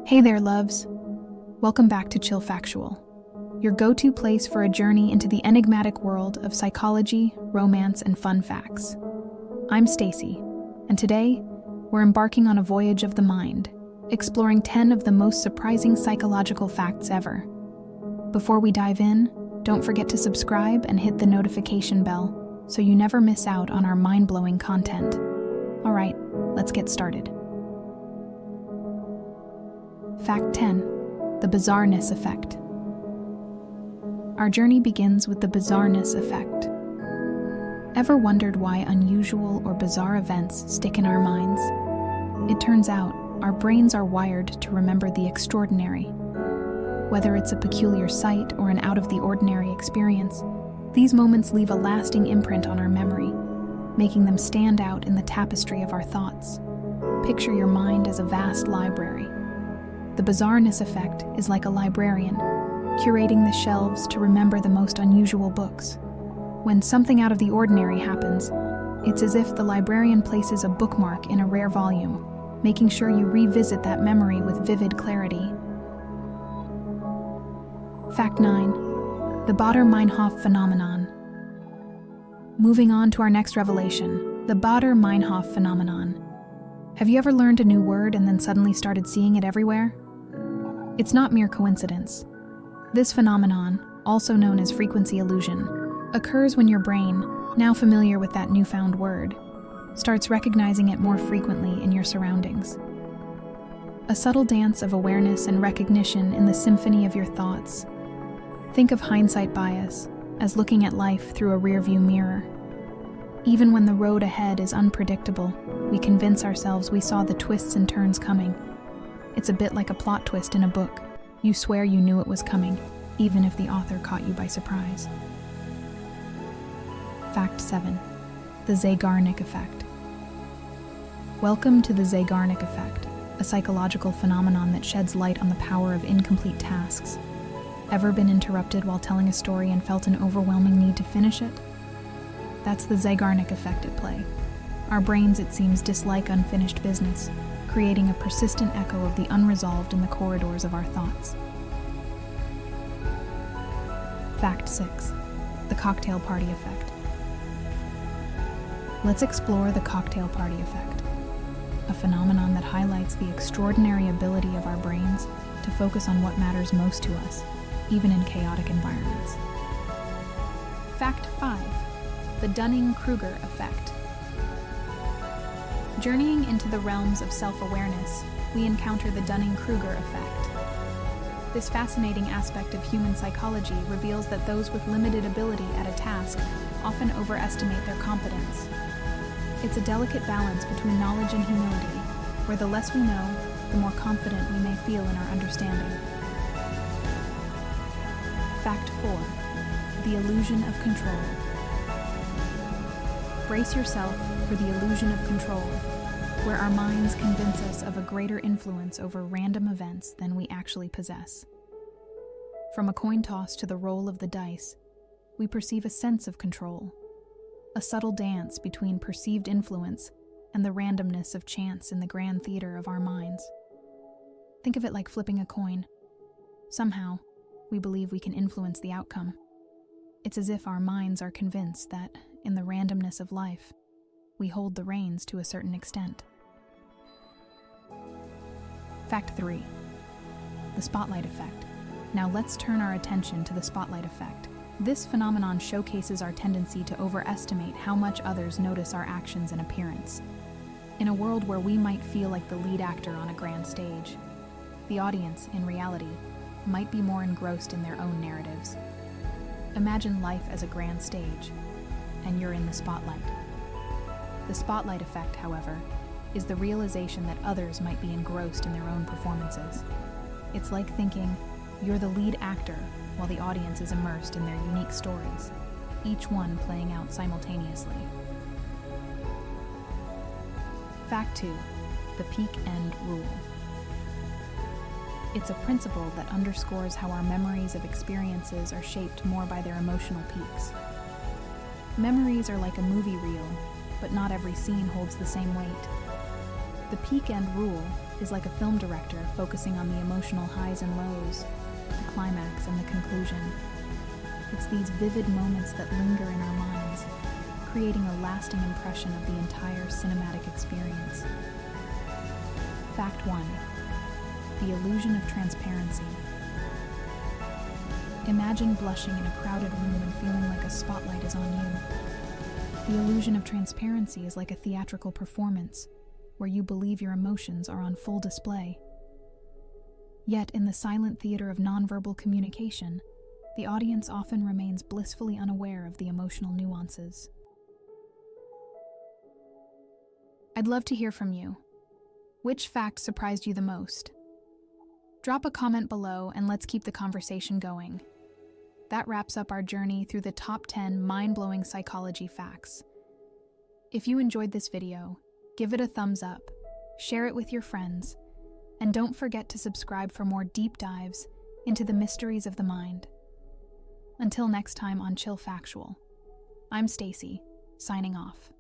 Hey there, loves. Welcome back to Chillfactual, your go-to place for a journey into the enigmatic world of psychology, romance, and fun facts. I'm Stacy, and today we're embarking on a voyage of the mind, exploring 10 of the most surprising psychological facts ever. Before we dive in, don't forget to subscribe and hit the notification bell so you never miss out on our mind-blowing content. All right, let's get started. Fact 10. The bizarreness effect. Our journey begins with the bizarreness effect. Ever wondered why unusual or bizarre events stick in our minds? It turns out our brains are wired to remember the extraordinary. Whether it's a peculiar sight or an out-of-the-ordinary experience, these moments leave a lasting imprint on our memory, making them stand out in the tapestry of our thoughts. Picture your mind as a vast library. The bizarreness effect is like a librarian, curating the shelves to remember the most unusual books. When something out of the ordinary happens, it's as if the librarian places a bookmark in a rare volume, making sure you revisit that memory with vivid clarity. Fact 9. The Baader-Meinhof phenomenon. Moving on to our next revelation, the Baader-Meinhof phenomenon. Have you ever learned a new word and then suddenly started seeing it everywhere? It's not mere coincidence. This phenomenon, also known as frequency illusion, occurs when your brain, now familiar with that newfound word, starts recognizing it more frequently in your surroundings. A subtle dance of awareness and recognition in the symphony of your thoughts. Think of hindsight bias as looking at life through a rearview mirror. Even when the road ahead is unpredictable, we convince ourselves we saw the twists and turns coming. It's a bit like a plot twist in a book. You swear you knew it was coming, even if the author caught you by surprise. Fact 7. The Zeigarnik effect. Welcome to the Zeigarnik effect, a psychological phenomenon that sheds light on the power of incomplete tasks. Ever been interrupted while telling a story and felt an overwhelming need to finish it? That's the Zeigarnik effect at play. Our brains, it seems, dislike unfinished business, creating a persistent echo of the unresolved in the corridors of our thoughts. Fact 6. The cocktail party effect. Let's explore the cocktail party effect, a phenomenon that highlights the extraordinary ability of our brains to focus on what matters most to us, even in chaotic environments. Fact 5. The Dunning-Kruger effect. Journeying into the realms of self-awareness, we encounter the Dunning-Kruger effect. This fascinating aspect of human psychology reveals that those with limited ability at a task often overestimate their competence. It's a delicate balance between knowledge and humility, where the less we know, the more confident we may feel in our understanding. Fact 4. The illusion of control. Brace yourself for the illusion of control, where our minds convince us of a greater influence over random events than we actually possess. From a coin toss to the roll of the dice, we perceive a sense of control, a subtle dance between perceived influence and the randomness of chance in the grand theater of our minds. Think of it like flipping a coin. Somehow, we believe we can influence the outcome. It's as if our minds are convinced that, in the randomness of life, we hold the reins to a certain extent. Fact 3. The spotlight effect. Now let's turn our attention to the spotlight effect. This phenomenon showcases our tendency to overestimate how much others notice our actions and appearance. In a world where we might feel like the lead actor on a grand stage, the audience, in reality, might be more engrossed in their own narratives. Imagine life as a grand stage, and you're in the spotlight. The spotlight effect, however, is the realization that others might be engrossed in their own performances. It's like thinking you're the lead actor while the audience is immersed in their unique stories, each one playing out simultaneously. Fact 2. The peak end rule. It's a principle that underscores how our memories of experiences are shaped more by their emotional peaks. Memories are like a movie reel, but not every scene holds the same weight. The peak end rule is like a film director focusing on the emotional highs and lows, the climax and the conclusion. It's these vivid moments that linger in our minds, creating a lasting impression of the entire cinematic experience. Fact 1. The illusion of transparency. Imagine blushing in a crowded room and feeling like a spotlight is on you. The illusion of transparency is like a theatrical performance, where you believe your emotions are on full display. Yet, in the silent theater of nonverbal communication, the audience often remains blissfully unaware of the emotional nuances. I'd love to hear from you. Which fact surprised you the most? Drop a comment below and let's keep the conversation going. That wraps up our journey through the top 10 mind-blowing psychology facts. If you enjoyed this video, give it a thumbs up, share it with your friends, and don't forget to subscribe for more deep dives into the mysteries of the mind. Until next time on Chill Factual, I'm Stacy, signing off.